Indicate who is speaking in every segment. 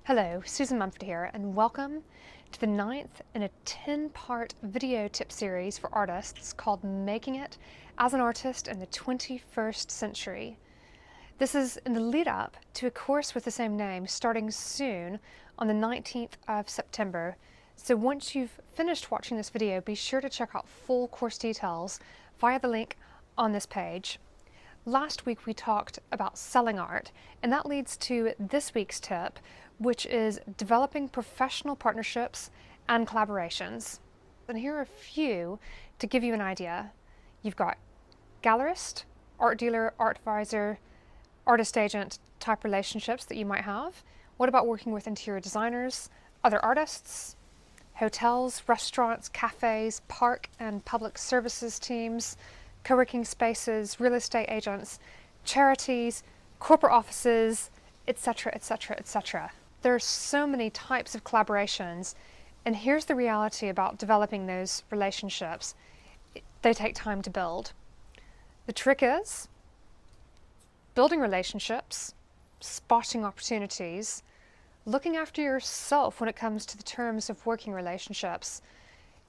Speaker 1: Hello, Susan Mumford here, and welcome to the 9th in a 10-part video tip series for artists called Making It as an Artist in the 21st Century. This is in the lead up to a course with the same name starting soon on the 19th of September. So once you've finished watching this video, be sure to check out full course details via the link on this page. Last week we talked about selling art, and that leads to this week's tip, which is developing professional partnerships and collaborations. And here are a few to give you an idea. You've got gallerist, art dealer, art advisor, artist agent type relationships that you might have. What about working with interior designers, other artists, hotels, restaurants, cafes, park and public services teams, co-working spaces, real estate agents, charities, corporate offices, etc., etc., etc. There are so many types of collaborations, and here's the reality about developing those relationships. They take time to build. The trick is building relationships, spotting opportunities, looking after yourself when it comes to the terms of working relationships,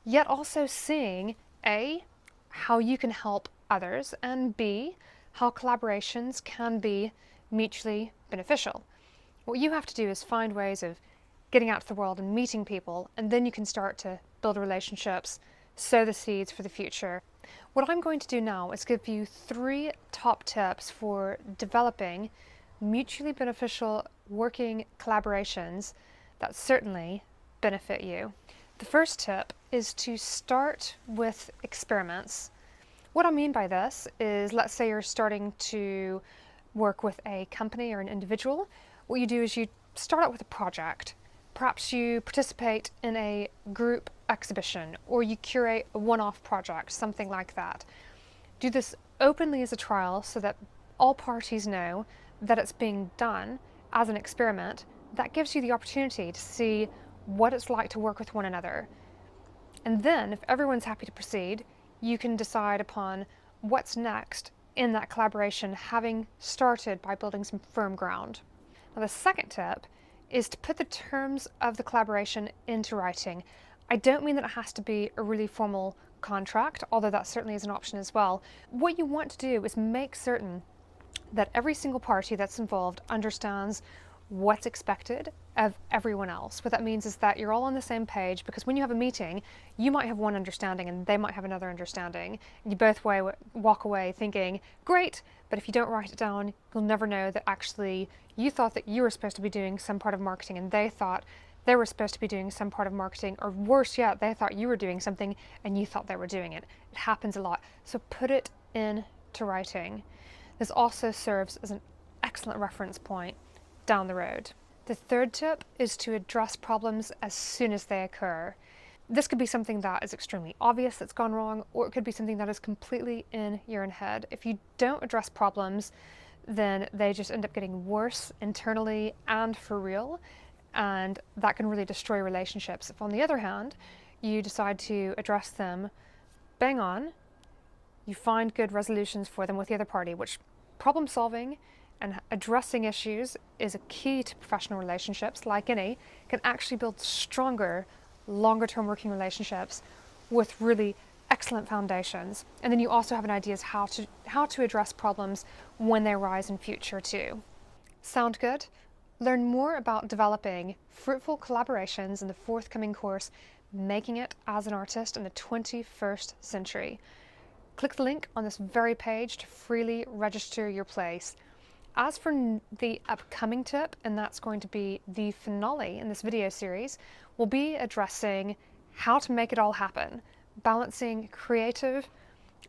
Speaker 1: yet also seeing A, how you can help others, and B, how collaborations can be mutually beneficial. What you have to do is find ways of getting out to the world and meeting people, and then you can start to build relationships, sow the seeds for the future. What I'm going to do now is give you 3 top tips for developing mutually beneficial working collaborations that certainly benefit you. The first tip is to start with experiments. What I mean by this is, let's say you're starting to work with a company or an individual. What you do is you start out with a project. Perhaps you participate in a group exhibition, or you curate a one-off project, something like that. Do this openly as a trial so that all parties know that it's being done as an experiment. That gives you the opportunity to see what it's like to work with one another. And then, if everyone's happy to proceed, you can decide upon what's next in that collaboration, having started by building some firm ground. Now, the second tip is to put the terms of the collaboration into writing. I don't mean that it has to be a really formal contract, although that certainly is an option as well. What you want to do is make certain that every single party that's involved understands what's expected of everyone else. What that means is that you're all on the same page, because when you have a meeting, you might have one understanding and they might have another understanding. You both walk away thinking, great, but if you don't write it down, you'll never know that actually you thought that you were supposed to be doing some part of marketing and they thought they were supposed to be doing some part of marketing, or worse yet, they thought you were doing something and you thought they were doing it. It happens a lot. So put it into writing. This also serves as an excellent reference point down the road. The third tip is to address problems as soon as they occur. This could be something that is extremely obvious that's gone wrong, or it could be something that is completely in your own head. If you don't address problems, then they just end up getting worse internally and for real, and that can really destroy relationships. If, on the other hand, you decide to address them bang on, you find good resolutions for them with the other party, which problem solving and addressing issues is a key to professional relationships, like any, can actually build stronger, longer-term working relationships with really excellent foundations. And then you also have an idea as how to address problems when they arise in future too. Sound good? Learn more about developing fruitful collaborations in the forthcoming course, Making It as an Artist in the 21st Century. Click the link on this very page to freely register your place. As for the upcoming tip, and that's going to be the finale in this video series, we'll be addressing how to make it all happen, balancing creative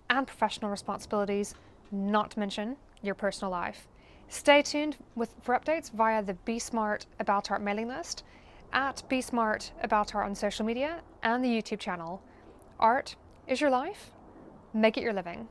Speaker 1: and professional responsibilities, not to mention your personal life. Stay tuned for updates via the Be Smart About Art mailing list, at Be Smart About Art on social media, and the YouTube channel. Art is your life. Make it your living.